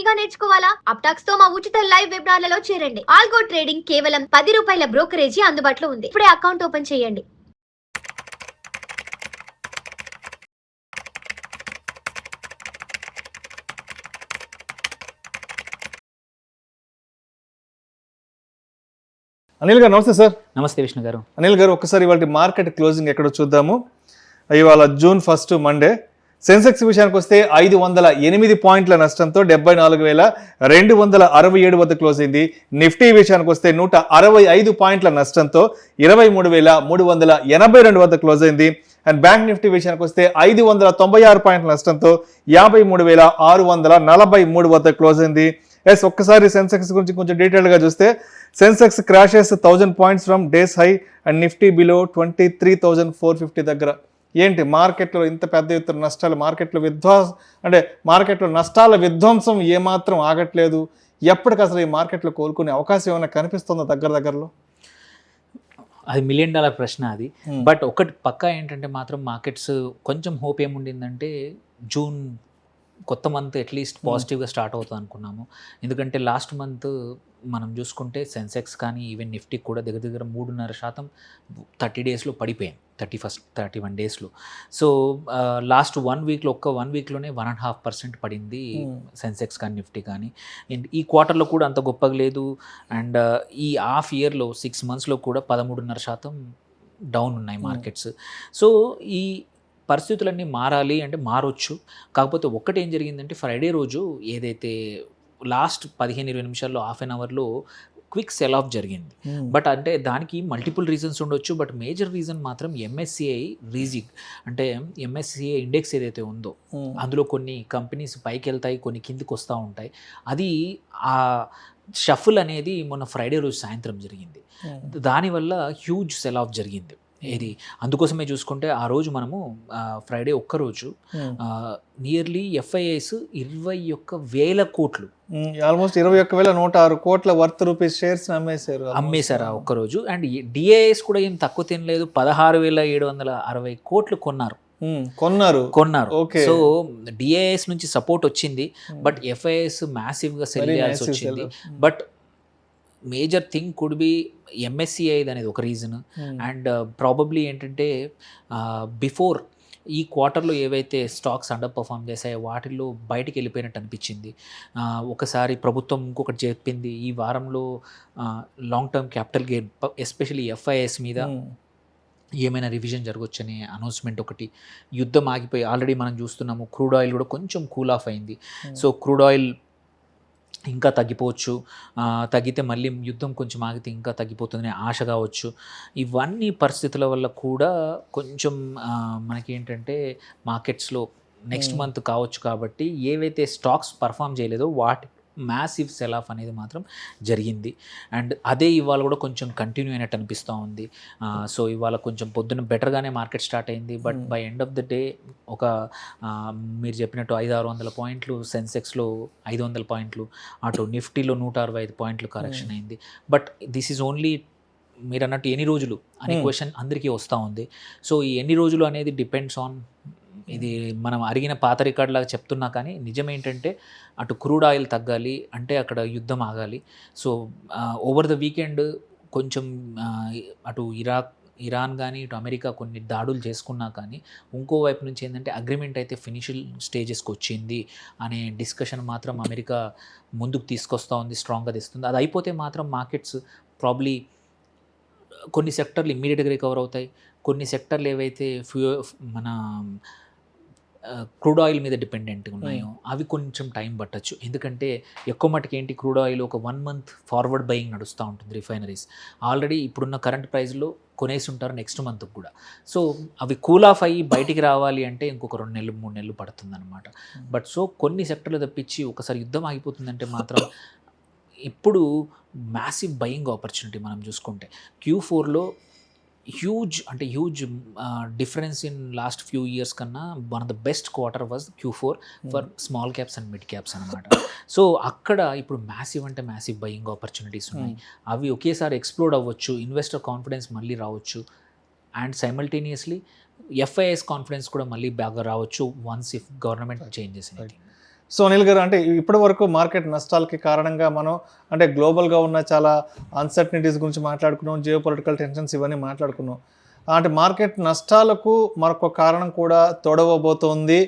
గా నేర్చుకోవాలా? అప్టాక్స్ తో మా ఉచిత లైవ్ వెబినార్లలో చేరండి. ఆల్గో ట్రేడింగ్ కేవలం ₹10 బ్రోకరేజీ అందుబాటులో ఉంది. ఇప్పుడే అకౌంట్ ఓపెన్ చేయండి. అనిల్ గారు నమస్తే సార్. నమస్తే విష్ణు గారు. అనిల్ గారు ఒక్కసారి ఇవాళ మార్కెట్ క్లోజింగ్ ఎక్కడో చూద్దాము. ఇవాళ జూన్ 1 మండే. సెన్సెక్స్ విషయానికి వస్తే 508 పాయింట్ల నష్టంతో 74,267 వద్ద క్లోజ్ అయింది. నిఫ్టీ విషయానికి వస్తే 165 పాయింట్ల నష్టంతో 23,382 వద్ద క్లోజ్ అయింది. అండ్ బ్యాంక్ నిఫ్టీ విషయానికి వస్తే 596 పాయింట్ల నష్టంతో 53,643 వద్ద క్లోజ్ అయింది. ఒక్కసారి సెన్సెక్స్ గురించి కొంచెం డీటెయిల్గా చూస్తే Sensex crashes 1000 points from days high and Nifty below 23,450 దగ్గర. ఏంటి మార్కెట్లో ఇంత పెద్ద ఎత్తున నష్టాలు, మార్కెట్లో నష్టాల విధ్వంసం ఏమాత్రం ఆగట్లేదు. ఎప్పటికి అసలు ఈ మార్కెట్లో కోలుకునే అవకాశం ఏమైనా కనిపిస్తుందో దగ్గరలో? అది $1 మిలియన్ ప్రశ్న అది. బట్ ఒకటి పక్కా ఏంటంటే మాత్రం మార్కెట్స్ కొంచెం హోప్ ఏముండిందంటే జూన్ కొత్త మంత్ అట్లీస్ట్ పాజిటివ్గా స్టార్ట్ అవుతుంది అనుకున్నాము. ఎందుకంటే లాస్ట్ మంత్ మనం చూసుకుంటే సెన్సెక్స్ కానీ ఈవెన్ నిఫ్టీ కూడా దగ్గర 3.5% 30 డేస్లో పడిపోయాయి. 31 డేస్లో. సో లాస్ట్ 1 వీక్లో ఒక్క 1 వీక్లోనే 1.5% పడింది సెన్సెక్స్ కానీ నిఫ్టీ కానీ. అండ్ ఈ క్వార్టర్లో కూడా అంత గొప్పగా లేదు. అండ్ ఈ హాఫ్ ఇయర్లో 6 మంత్స్లో కూడా 13.5% డౌన్ ఉన్నాయి మార్కెట్స్. సో ఈ పరిస్థితులన్నీ మారాలి అంటే మారొచ్చు. కాకపోతే ఒక్కటి ఏం జరిగిందంటే ఫ్రైడే రోజు ఏదైతే లాస్ట్ 15-20 నిమిషాల్లో హాఫ్ అన్ అవర్లో క్విక్ సెల్ ఆఫ్ జరిగింది. బట్ అంటే దానికి మల్టిపుల్ రీజన్స్ ఉండొచ్చు. బట్ మేజర్ రీజన్ మాత్రం ఎంఎస్సిఐ రీజిగ్, అంటే ఎంఎస్సిఐ ఇండెక్స్ ఏదైతే ఉందో అందులో కొన్ని కంపెనీస్ పైకి వెళ్తాయి, కొన్ని కిందికి వస్తూ ఉంటాయి. అది ఆ షఫుల్ అనేది మొన్న ఫ్రైడే రోజు సాయంత్రం జరిగింది. దానివల్ల హ్యూజ్ సెల్ ఆఫ్ జరిగింది. ఇది అందుకోసమే చూసుకుంటే ఆ రోజు మనము ఫ్రైడే ఒక్కరోజు నియర్లీ ఎఫ్ఐఐస్ 21,000 కోట్లు, ఆల్మోస్ట్ 21,106 కోట్ల వర్త్ రూపీస్ షేర్స్ అమ్మేశారు ఆ ఒక్కరోజు. అండ్ డిఐఎస్ కూడా ఏం తక్కువ తినలేదు, 16,760 కోట్లు కొన్నారు. సో డిఐఎస్ నుంచి సపోర్ట్ వచ్చింది. బట్ ఎఫ్ఐఎస్ మ్యాసివ్గా సెల్ చేయాల్సి వచ్చింది. But major thing could be MSCI అనేది ఒక రీజన్. అండ్ ప్రాబబ్లీ ఏంటంటే బిఫోర్ ఈ క్వార్టర్లో ఏవైతే స్టాక్స్ అండర్ పర్ఫామ్ చేశాయో వాటిల్లో బయటికి వెళ్ళిపోయినట్టు అనిపించింది. ఒకసారి ప్రభుత్వం ఇంకొకటి చెప్పింది, ఈ వారంలో long term capital gain especially FIs మీద ఏమైనా రివిజన్ జరగవచ్చనే అనౌన్స్మెంట్ ఒకటి. యుద్ధం ఆగిపోయి ఆల్రెడీ మనం చూస్తున్నాము. క్రూడ్ ఆయిల్ కూడా కొంచెం కూల్ ఆఫ్ అయింది. సో క్రూడ్ ఆయిల్ ఇంకా తగ్గిపోవచ్చు, తగ్గితే మళ్ళీ యుద్ధం కొంచెం ఆగితే ఇంకా తగ్గిపోతుందనే ఆశ కావచ్చు. ఇవన్నీ పరిస్థితుల వల్ల కూడా కొంచెం మనకేంటంటే మార్కెట్స్లో నెక్స్ట్ మంత్ కావచ్చు కాబట్టి ఏవైతే స్టాక్స్ పర్ఫామ్ చేయలేదో వాటి మ్యాసివ్ సెల్ ఆఫ్ అనేది మాత్రం జరిగింది. అండ్ అదే ఇవాళ కూడా కొంచెం కంటిన్యూ అయినట్టు అనిపిస్తూ ఉంది. సో ఇవాళ కొంచెం పొద్దున్న బెటర్గానే మార్కెట్ స్టార్ట్ అయింది. But by end of the day ఒక మీరు చెప్పినట్టు 500-600 పాయింట్లు సెన్సెక్స్లో, 500 పాయింట్లు అటు నిఫ్టీలో 165 పాయింట్లు కరెక్షన్ అయింది. బట్ దిస్ ఈజ్ ఓన్లీ మీరు అన్నట్టు ఎన్ని రోజులు అనే క్వశ్చన్ అందరికీ వస్తూ ఉంది. సో ఈ ఎన్ని రోజులు అనేది డిపెండ్స్ ఆన్, ఇది మనం అరిగిన పాత రికార్డ్ లాగా చెప్తున్నా కానీ నిజం ఏంటంటే అటు క్రూడ్ ఆయిల్ తగ్గాలి అంటే అక్కడ యుద్ధం ఆగాలి. సో ఓవర్ ద వీకెండ్ కొంచెం అటు ఇరాన్ కానీ ఇటు అమెరికా కొన్ని దాడులు చేసుకున్నా కానీ ఇంకోవైపు నుంచి ఏంటంటే అగ్రిమెంట్ అయితే ఫినిషియల్ స్టేజెస్కి వచ్చింది అనే డిస్కషన్ మాత్రం అమెరికా ముందుకు తీసుకొస్తూ ఉంది, స్ట్రాంగ్గా తెస్తుంది. అది అయిపోతే మాత్రం మార్కెట్స్ ప్రాబ్లీ కొన్ని సెక్టర్లు ఇమ్మీడియట్గా రికవర్ అవుతాయి. కొన్ని సెక్టర్లు ఏవైతే మన క్రూడ్ ఆయిల్ మీద డిపెండెంట్గా ఉన్నాయో అవి కొంచెం టైం పట్టచ్చు. ఎందుకంటే ఎక్కువ మటుకు ఏంటి, క్రూడ్ ఆయిల్ ఒక 1 మంత్ ఫార్వర్డ్ బయింగ్ నడుస్తూ ఉంటుంది. రిఫైనరీస్ ఆల్రెడీ ఇప్పుడున్న కరెంట్ ప్రైస్లో కొనేసి ఉంటారు నెక్స్ట్ మంత్కి కూడా. సో అవి కూల్ ఆఫ్ అయ్యి బయటికి రావాలి అంటే ఇంకొక 2 నెలలు 3 నెలలు పడుతుంది అనమాట. బట్ సో కొన్ని సెక్టర్లు తప్పించి ఒకసారి యుద్ధం ఆగిపోతుందంటే మాత్రం ఇప్పుడు మ్యాసివ్ బయింగ్ ఆపర్చునిటీ మనం చూసుకుంటే Q4లో huge difference in last few years కన్నా one of the best quarter was Q4 for small caps and mid caps అనమాట. సో అక్కడ ఇప్పుడు మ్యాసివ్ బయింగ్ ఆపర్చునిటీస్ ఉన్నాయి. అవి ఒకేసారి ఎక్స్ప్లోడ్ అవ్వచ్చు, ఇన్వెస్టర్ కాన్ఫిడెన్స్ మళ్ళీ రావచ్చు. అండ్ సైమల్టేనియస్లీ ఎఫ్ఐఎస్ కాన్ఫిడెన్స్ కూడా మళ్ళీ బాగా రావచ్చు once if government changes anything. So Anil గారు, అంటే ఇప్పటి వరకు మార్కెట్ నష్టాలకి కారణంగా మనం అంటే గ్లోబల్గా ఉన్న చాలా అన్సర్టనిటీస్ గురించి మాట్లాడుకున్నాం, జియో పొలిటికల్ టెన్షన్స్ ఇవన్నీ మాట్లాడుకున్నాం. అంటే మార్కెట్ నష్టాలకు మరొక కారణం కూడా తోడవబోతోంది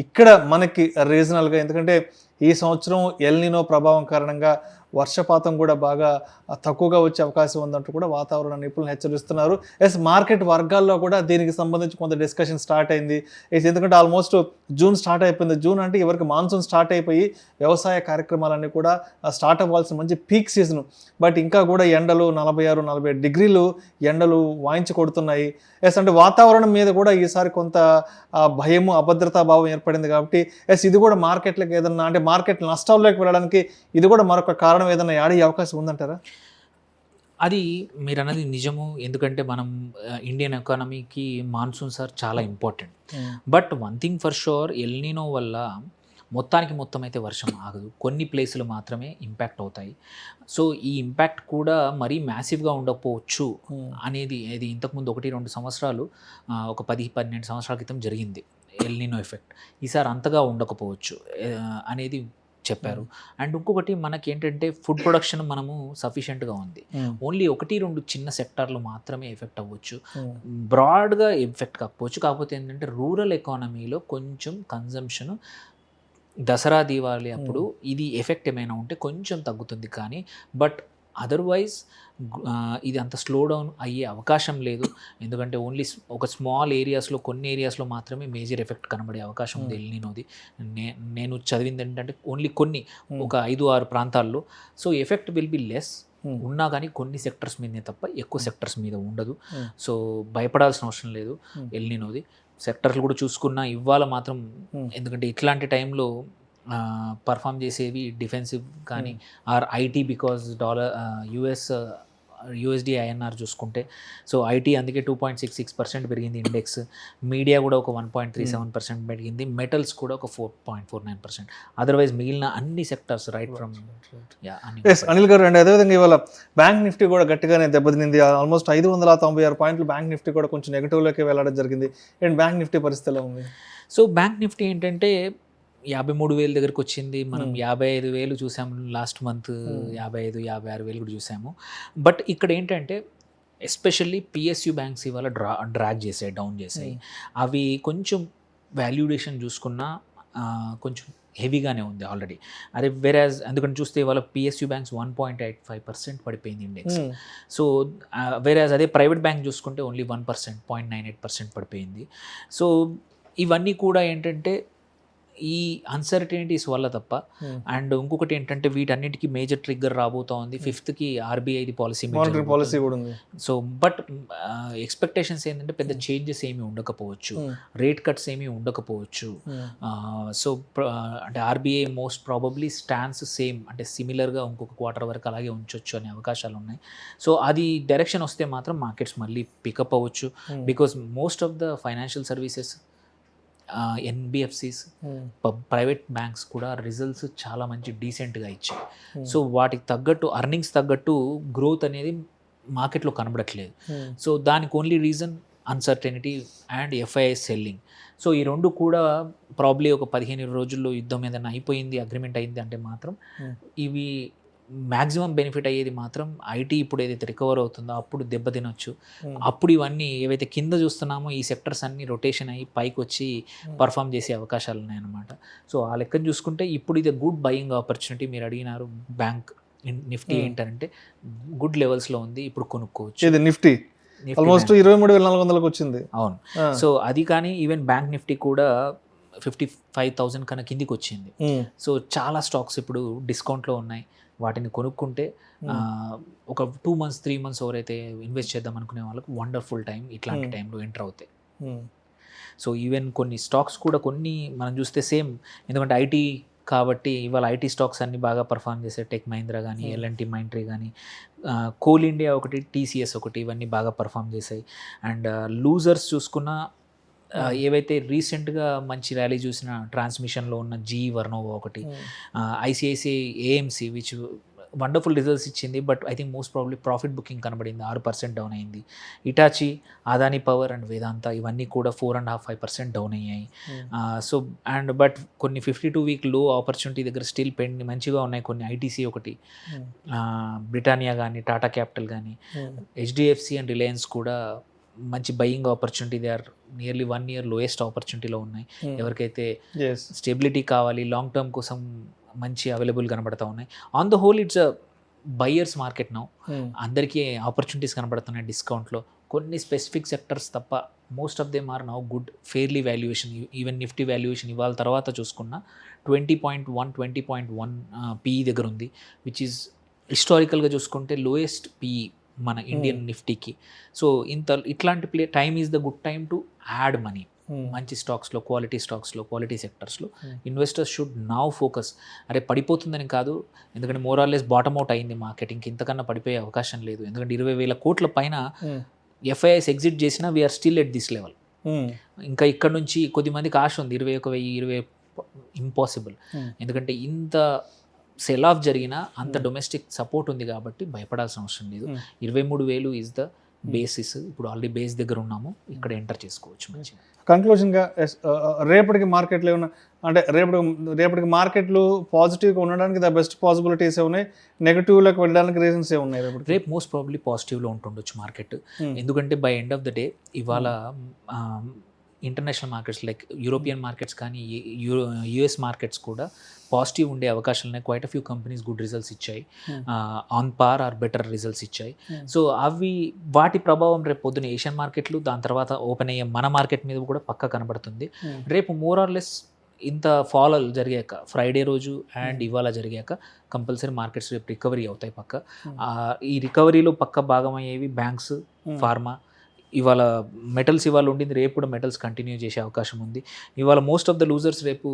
ఇక్కడ మనకి రీజనల్గా. ఎందుకంటే ఈ సంవత్సరం ఎల్ నినో ప్రభావం కారణంగా వర్షపాతం కూడా బాగా తక్కువగా వచ్చే అవకాశం ఉందంటూ కూడా వాతావరణ నిపుణులు హెచ్చరిస్తున్నారు. మార్కెట్ వర్గాల్లో కూడా దీనికి సంబంధించి కొంత డిస్కషన్ స్టార్ట్ అయింది. ఎందుకంటే ఆల్మోస్ట్ జూన్ స్టార్ట్ అయిపోయింది. జూన్ అంటే ఎవరికి మాన్సూన్ స్టార్ట్ అయిపోయి వ్యవసాయ కార్యక్రమాలన్నీ కూడా స్టార్ట్ అవ్వాల్సిన మంచి పీక్ సీజన్. బట్ ఇంకా కూడా ఎండలు 46-47 డిగ్రీలు ఎండలు వాయించి కొడుతున్నాయి. అంటే వాతావరణం మీద కూడా ఈసారి కొంత భయము, అభద్రతా భావం ఏర్పడింది. కాబట్టి ఇది కూడా మార్కెట్లకు ఏదన్నా అంటే మార్కెట్ నష్టాల్లోకి వెళ్ళడానికి ఇది కూడా మరొక కారణం ఏదైనా యాడ్ అయ్యే అవకాశం ఉందంటారా? అది మీరు అన్నది నిజము. ఎందుకంటే మనం ఇండియన్ ఎకానమీకి మాన్సూన్ సార్ చాలా important. But one thing for sure, El Nino వల్ల మొత్తం అయితే వర్షం ఆగదు. కొన్ని ప్లేసులు మాత్రమే ఇంపాక్ట్ అవుతాయి. సో ఈ ఇంపాక్ట్ కూడా మరీ మ్యాసివ్గా ఉండకపోవచ్చు అనేది ఇది ఇంతకుముందు 1-2 సంవత్సరాలు, ఒక 10-12 సంవత్సరాల క్రితం జరిగింది ఎల్ నినో ఎఫెక్ట్. ఈసారి అంతగా ఉండకపోవచ్చు అనేది చెప్పారు. అండ్ ఇంకొకటి మనకి ఏంటంటే ఫుడ్ ప్రొడక్షన్ మనము సఫిషియెంట్గా ఉంది. ఓన్లీ 1-2 చిన్న సెక్టార్లు మాత్రమే ఎఫెక్ట్ అవ్వచ్చు, బ్రాడ్గా ఎఫెక్ట్ కాకపోవచ్చు. కాకపోతే ఏంటంటే రూరల్ ఎకానమీలో కొంచెం కన్జంప్షన్ దసరా దీవాళి అప్పుడు ఇది ఎఫెక్ట్ ఏమైనా ఉంటే కొంచెం తగ్గుతుంది. కానీ బట్ అదర్వైజ్ ఇది అంత స్లో డౌన్ అయ్యే అవకాశం లేదు. ఎందుకంటే ఓన్లీ ఒక స్మాల్ ఏరియాస్లో, కొన్ని ఏరియాస్లో మాత్రమే మేజర్ ఎఫెక్ట్ కనబడే అవకాశం ఉంది ఎల్ నినోది. నేను చదివింది ఏంటంటే ఓన్లీ కొన్ని ఒక 5-6 ప్రాంతాల్లో. So effect will be less ఉన్నా కానీ కొన్ని సెక్టర్స్ మీదనే తప్ప ఎక్కువ సెక్టర్స్ మీద ఉండదు. సో భయపడాల్సిన అవసరం లేదు ఎల్ నినోది. సెక్టర్లు కూడా చూసుకున్నా ఇవాళ మాత్రం, ఎందుకంటే ఇట్లాంటి టైంలో పర్ఫామ్ చేసేవి డిఫెన్సివ్ కానీ or IT, because USD INR చూసుకుంటే. సో ఐటీ అందుకే 2.66% పెరిగింది ఇండెక్స్. మీడియా కూడా ఒక 1.37% పెరిగింది. మెటల్స్ కూడా ఒక 4.49%. అదర్వైజ్ మిగిలిన అన్ని సెక్టర్స్ రైట్ ఫ్రమ్ అనిల్ గారు. అండ్ అదేవిధంగా ఇవాళ బ్యాంక్ నిఫ్టీ కూడా గట్టిగానే దెబ్బతినింది. ఆల్మోస్ట్ 596 పాయింట్లు బ్యాంక్ నిఫ్టీ కూడా కొంచెం నెగిటివ్లోకి వెళ్ళడం జరిగింది. అండ్ బ్యాంక్ నిఫ్టీ పరిస్థితి ఎలా ఉంది? సో బ్యాంక్ నిఫ్టీ ఏంటంటే 53,000 దగ్గరకు వచ్చింది. మనం 55,000 చూసాము లాస్ట్ మంత్, 55,000-56,000 కూడా చూసాము. బట్ ఇక్కడ ఏంటంటే ఎస్పెషల్లీ పిఎస్యు బ్యాంక్స్ ఇవాళ డ్రాగ్ చేసాయి, డౌన్ చేసాయి. అవి కొంచెం వాల్యుయేషన్ చూసుకున్నా కొంచెం హెవీగానే ఉంది ఆల్రెడీ. అదే వేరేజ్ అందుకని చూస్తే ఇవాళ పిఎస్యు బ్యాంక్స్ 1.85% పడిపోయింది ఇండెక్స్. సో వేరేజ్ అదే ప్రైవేట్ బ్యాంక్ చూసుకుంటే ఓన్లీ 1%, 0.98% పడిపోయింది. సో ఇవన్నీ కూడా ఏంటంటే ఈ అన్సర్టనిటీస్ వల్ల తప్ప. అండ్ ఇంకొకటి ఏంటంటే వీటన్నిటికీ మేజర్ ట్రిగ్గర్ రాబోతోంది 5th పాలసీ కూడా ఉంది. సో బట్ ఎక్స్పెక్టేషన్స్ ఏంటంటే పెద్ద చేంజెస్ ఏమీ ఉండకపోవచ్చు, రేట్ కట్స్ ఏమీ ఉండకపోవచ్చు. సో అంటే RBI most probably stance same, అంటే సిమిలర్గా ఇంకొక క్వార్టర్ వరకు అలాగే ఉంచవచ్చు అనే అవకాశాలు ఉన్నాయి. సో అది డైరెక్షన్ వస్తే మాత్రం మార్కెట్స్ మళ్ళీ పికప్ అవ్వచ్చు. Because most of the financial services, NBFCs, private banks కూడా రిజల్ట్స్ చాలా మంచి డీసెంట్గా ఇచ్చాయి. సో వాటికి తగ్గట్టు అర్నింగ్స్ తగ్గట్టు గ్రోత్ అనేది మార్కెట్లో కనబడట్లేదు. సో దానికి only reason uncertainty and FIs selling. So ఈ రెండు కూడా ప్రాబ్లీ ఒక 15 రోజుల్లో యుద్ధం ఏదైనా అయిపోయింది, అగ్రిమెంట్ అయింది అంటే మాత్రం ఇవి మ్యాక్సిమం బెనిఫిట్ అయ్యేది మాత్రం ఐటీ ఇప్పుడు ఏదైతే రికవర్ అవుతుందో అప్పుడు దెబ్బతినొచ్చు. అప్పుడు ఇవన్నీ ఏవైతే కింద చూస్తున్నామో ఈ సెక్టర్స్ అన్నీ రొటేషన్ అయ్యి పైకి వచ్చి పర్ఫామ్ చేసే అవకాశాలు ఉన్నాయన్నమాట. సో ఆ లెక్కను చూసుకుంటే ఇప్పుడు ఇది గుడ్ బయింగ్ ఆపర్చునిటీ. మీరు అడిగినారు బ్యాంక్ నిఫ్టీ ఏంటంటే గుడ్ లెవెల్స్లో ఉంది, ఇప్పుడు కొనుక్కోవచ్చు. ఇది నిఫ్టీ ఆల్మోస్ట్ 23,400కి వచ్చింది. అవును. సో అది కానీ ఈవెన్ బ్యాంక్ నిఫ్టీ కూడా 55,000 కన్నా కిందికి వచ్చింది. సో చాలా స్టాక్స్ ఇప్పుడు డిస్కౌంట్లో ఉన్నాయి. వాటిని కొనుక్కుంటే ఒక 2 months 3 months ఎవరైతే ఇన్వెస్ట్ చేద్దాం అనుకునే వాళ్ళకు వండర్ఫుల్ టైం ఇట్లాంటి టైంలో ఎంటర్ అవుతాయి. సో ఈవెన్ కొన్ని స్టాక్స్ కూడా కొన్ని మనం చూస్తే సేమ్, ఎందుకంటే ఐటీ కాబట్టి ఇవాళ ఐటీ స్టాక్స్ అన్ని బాగా పర్ఫామ్ చేసే టెక్ మహీంద్రా కానీ, ఎల్ఎన్టీ మైంట్రీ కానీ, కోల్ ఇండియా ఒకటి, టీసీఎస్ ఒకటి, ఇవన్నీ బాగా పర్ఫామ్ చేశాయి. అండ్ లూజర్స్ చూసుకున్న ఏవైతే రీసెంట్గా మంచి ర్యాలీ చూసిన ట్రాన్స్మిషన్లో ఉన్న జీ వర్నోవా ఒకటి, ICICI AMC which wonderful results ఇచ్చింది, but I think most probably profit booking కనబడింది, 6% డౌన్ అయింది. Hitachi, Adani power and Vedanta ఇవన్నీ కూడా 4.5-5% డౌన్ అయ్యాయి. సో బట్ కొన్ని 52-week లో ఆపర్చునిటీ దగ్గర స్టిల్ పెండ్ మంచిగా ఉన్నాయి. కొన్ని ఐటీసీ ఒకటి, బ్రిటానియా కానీ, టాటా క్యాపిటల్ కానీ, హెచ్డిఎఫ్సి అండ్ రిలయన్స్ కూడా మంచి buying opportunity. They are nearly 1 year lowest ఆపర్చునిటీలో ఉన్నాయి. ఎవరికైతే స్టెబిలిటీ కావాలి, లాంగ్ టర్మ్ కోసం మంచి అవైలబుల్ కనబడతా ఉన్నాయి. On the whole it's a buyers market now. అందరికీ ఆపర్చునిటీస్ కనబడుతున్నాయి డిస్కౌంట్లో. కొన్ని స్పెసిఫిక్ సెక్టర్స్ తప్ప most of them are now good, fairly valuation. Even Nifty valuation ఇవాళ తర్వాత చూసుకున్న 20.1 PE దగ్గర ఉంది, విచ్ ఈజ్ హిస్టారికల్గా చూసుకుంటే లోయెస్ట్ PE మన ఇండియన్ నిఫ్టీకి. సో ఇట్లాంటి time is the good time to add money. మంచి స్టాక్స్లో, క్వాలిటీ స్టాక్స్లో, క్వాలిటీ సెక్టర్స్లో ఇన్వెస్టర్స్ షుడ్ నౌ ఫోకస్. అరే పడిపోతుందని కాదు, ఎందుకంటే more or less bottom out అయింది మార్కెట్, ఇంతకన్నా పడిపోయే అవకాశం లేదు. ఎందుకంటే 20,000 కోట్ల పైన ఎఫ్ఐఎస్ ఎగ్జిట్ చేసినా we're still at this level. ఇంకా ఇక్కడ నుంచి కొద్దిమందికి ఆశ ఉంది, 21,000 ఇంపాసిబుల్. ఎందుకంటే ఇంత సెల్ ఆఫ్ జరిగినా అంత డొమెస్టిక్ సపోర్ట్ ఉంది కాబట్టి భయపడాల్సిన అవసరం లేదు. 23,000 ఈజ్ ద బేసిస్. ఇప్పుడు ఆల్రెడీ బేస్ దగ్గర ఉన్నాము, ఇక్కడ ఎంటర్ చేసుకోవచ్చు మంచిగా. కంక్లూజన్గా రేపటికి మార్కెట్లు ఏమన్నా అంటే రేపటికి మార్కెట్లు పాజిటివ్గా ఉండడానికి ద బెస్ట్ పాసిబిలిటీస్ ఉన్నాయి, నెగిటివ్లోకి వెళ్ళడానికి రీజన్స్ ఏమున్నాయి? రేపు మోస్ట్ ప్రాబ్లీ పాజిటివ్లో ఉంటుండొచ్చు మార్కెట్. ఎందుకంటే by end of the day ఇవాళ international markets like European markets కానీ, యుఎస్ మార్కెట్స్ కూడా పాజిటివ్ ఉండే అవకాశాలు ఉన్నాయి. Quite a few companies good results ఇచ్చాయి, on par or better results ఇచ్చాయి. సో వాటి ప్రభావం రేపు పొద్దున ఏషియన్ మార్కెట్లు, దాని తర్వాత ఓపెన్ అయ్యే మన మార్కెట్ మీద కూడా పక్కా కనబడుతుంది. రేపు మోర్ ఆర్ లెస్ ఇంత ఫాల్ జరిగాక, ఫ్రైడే రోజు అండ్ ఇవాళ జరిగాక కంపల్సరీ మార్కెట్స్ రేపు రికవరీ అవుతాయి పక్క. ఈ రికవరీలో పక్క భాగం అయ్యేవి బ్యాంక్స్, ఫార్మా. ఇవాళ మెటల్స్ ఇవాళ ఉండింది, రేపు కూడా మెటల్స్ కంటిన్యూ చేసే అవకాశం ఉంది. ఇవాళ మోస్ట్ ఆఫ్ ద లూజర్స్ రేపు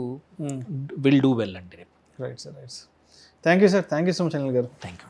విల్ డూ వెల్ అండి రేపు. Right sir, right sir. Thank you sir, thank you so much Anil garu. Thank you.